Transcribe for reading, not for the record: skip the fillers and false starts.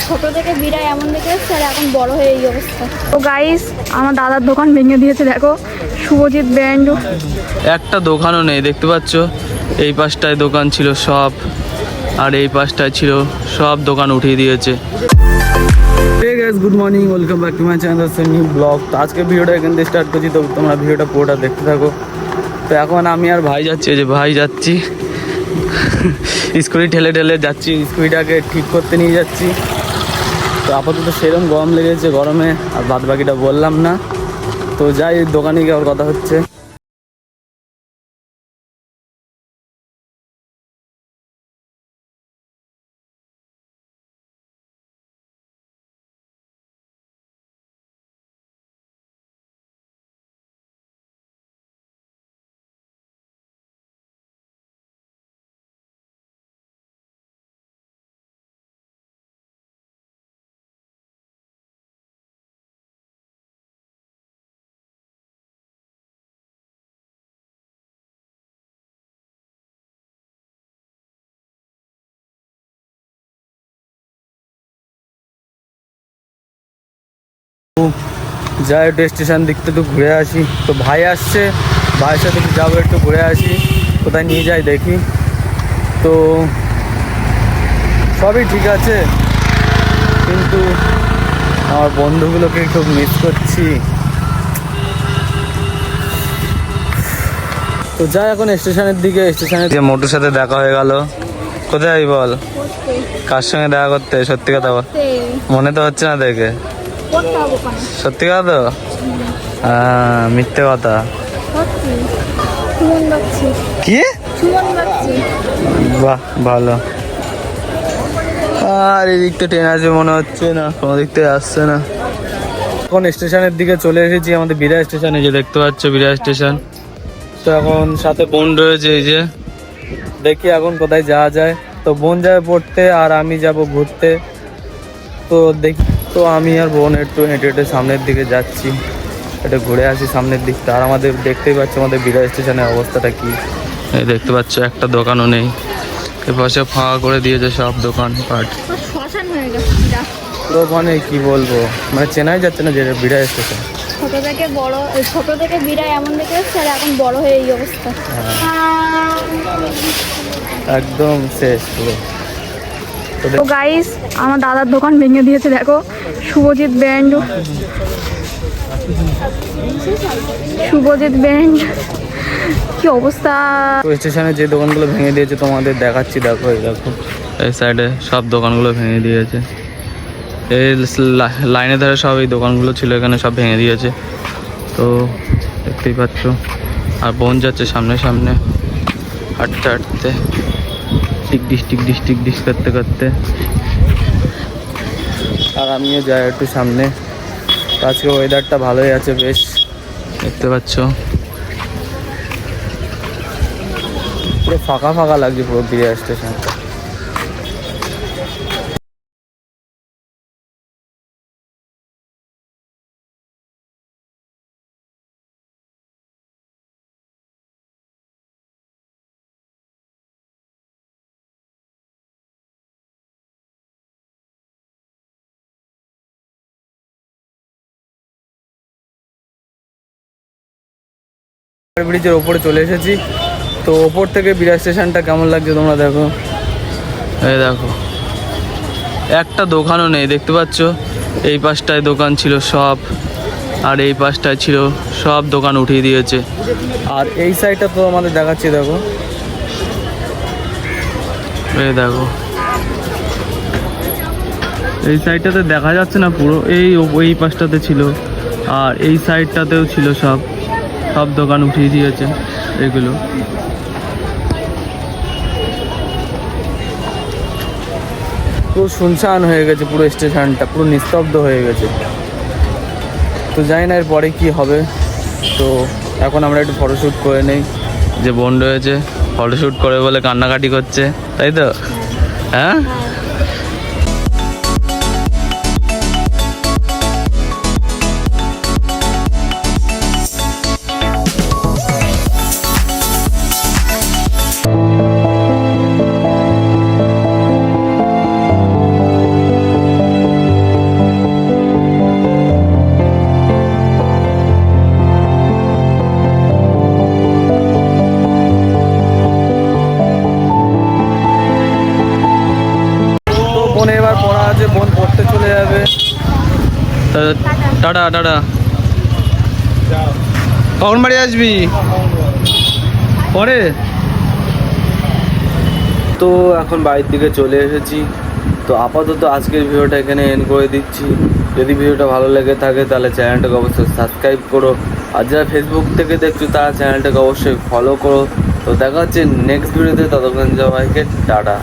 ছোট থেকে বিড়ায় এমন দেখে এসছে আর এখন বড় হয়ে এই অবস্থা। তো গাইস আমার দাদার দোকান ভেঙে দিয়েছে, দেখো শুভজিৎ ব্র্যান্ড। একটা দোকানও নেই দেখতে পাচ্ছ, এই পাশটায় দোকান ছিল সব, আর এই পাশটায় ছিল সব দোকান উঠিয়ে দিয়েছে। Hey guys, good morning, welcome back to my channel new blog. তো আজকে ভিডিওটা এখান থেকে স্টার্ট করছি, তো তোমরা ভিডিওটা পুরোটা দেখতে থাকো। তো এখন আমি আর ভাই যাচ্ছি, যে ভাই যাচ্ছি স্কুটি ঠেলে ঠেলে যাচ্ছি, স্কুটিটাকে ঠিক করতে নিয়ে যাচ্ছি। তো আপাতত সেরকম গরম লেগেছে, গরমে আর বাদ বাকিটা বললাম না। তো যাই, দোকানে গিয়ে ওর কথা হচ্ছে। যাই একটু স্টেশন দিকতে একটু ঘুরে আসি। তো ভাই আসছে, ভাইয়ের সাথে একটু যাবো, একটু ঘুরে আসি, কোথায় নিয়ে যাই দেখি। তো সবই ঠিক আছে, কিন্তু আমার বন্ধুগুলোকে খুব মিস করছি। তো যাই এখন স্টেশনের দিকে। স্টেশনে যে মোটুর সাথে দেখা হয়ে গেল। কোথায় বল, কার সঙ্গে দেখা করতে? সত্যি কথা বল, মনে তো হচ্ছে না দেখে। সত্যি কথা তো? হ্যাঁ, মিথ্যে কথা। কি? বাহ, ভালো। আর এদিক তো ট্রেন আছে মনে হচ্ছে না, কোনো দিক থেকে আসছে না। এখন স্টেশনের দিকে চলে এসেছি, আমাদের বিরাট স্টেশনে, যে দেখতে পাচ্ছ বিরাট স্টেশন। তো এখন সাথে বোন রয়েছে, এই যে দেখি এখন কোথায় যাওয়া যায়। তো বোন যাবে পড়তে আর আমি যাব ঘুরতে। তো দেখি, তো আমি আর বোন একটু হেঁটে হেঁটে সামনের দিকে যাচ্ছি, একটু ঘুরে আসি সামনের দিকটা। আর আমাদের দেখতেই পাচ্ছ আমাদের বিরাট স্টেশনের অবস্থাটা কি। এই দেখতে পাচ্ছ একটা দোকানও নেই, এপাশে ফাঁকা করে দিয়েছে সব দোকান পাট। পুরো মানে কি বলবো, মানে চেনাই যাচ্ছে না যে বিরাট স্টেশন। ছোট থেকে বিড়ায় এমন দেখে এসছে আর এখন বড় হয়ে এই অবস্থা। একদম শেষ পুরো। তো গাইস আমার দাদার দোকান ভেঙে দিয়েছে, দেখো শুভজিৎ ব্র্যান্ড। শুভজিৎ ব্র্যান্ড কি অবস্থা। স্টেশনে যে দোকানগুলো ভেঙে দিয়েছে তোমাদের দেখাচ্ছি, দেখো এই দেখো, এই সাইডে সব দোকানগুলো ভেঙে দিয়েছে। এই লাইনের ধারে সব এই দোকানগুলো ছিল, এখানে সব ভেঙে দিয়েছে। তো দেখতেই পাচ্ছ। আর বোন যাচ্ছে সামনে সামনে হাঁটতে হাঁটতে, টিক ডিস করতে করতে। আর আমিও যাই একটু সামনে। আজকে ওয়েদারটা ভালোই আছে বেশ, দেখতে পাচ্ছ পুরো ফাঁকা ফাঁকা লাগছে পুরো বিরাট স্টেশন। ব্রিজের ওপরে চলে এসেছি। তো ওপর থেকে বিরাট স্টেশনটা কেমন লাগছে তোমরা দেখো। এই দেখো একটা দোকানও নেই দেখতে পাচ্ছ, এই পাশটায় দোকান ছিল সব, আর এই পাশটায় ছিল সব দোকান উঠিয়ে দিয়েছে। আর এই সাইডটা তো আমাদের দেখাচ্ছি, দেখো এই দেখো, এই সাইডটাতে দেখা যাচ্ছে না পুরো, এই পাশটাতে ছিল, আর এই সাইডটাতেও ছিল, সব দোকান উঠিয়ে দিয়েছে এগুলো। পুরো শুনশান হয়ে গেছে, পুরো স্টেশনটা পুরো নিস্তব্ধ হয়ে গেছে। তো জানি না এরপরে কি হবে। তো এখন আমরা একটু ফটোশ্যুট করে নেই, যে বোন রয়েছে ফটোশ্যুট করে বলে কান্নাকাটি করছে, তাই তো? হ্যাঁ, টাটা। কখন বাড়ি আসবি? পরে। তো এখন বাড়ির দিকে চলে এসেছি। তো আপাতত আজকের ভিডিওটা এখানে এন্ড করে দিচ্ছি। যদি ভিডিওটা ভালো লেগে থাকে তাহলে চ্যানেলটাকে অবশ্যই সাবস্ক্রাইব করো, আর যারা ফেসবুক থেকে দেখছো তারা চ্যানেলটাকে অবশ্যই ফলো করো। তো দেখা হচ্ছে নেক্সট ভিডিওতে, ততক্ষণ সবাইকে টাটা।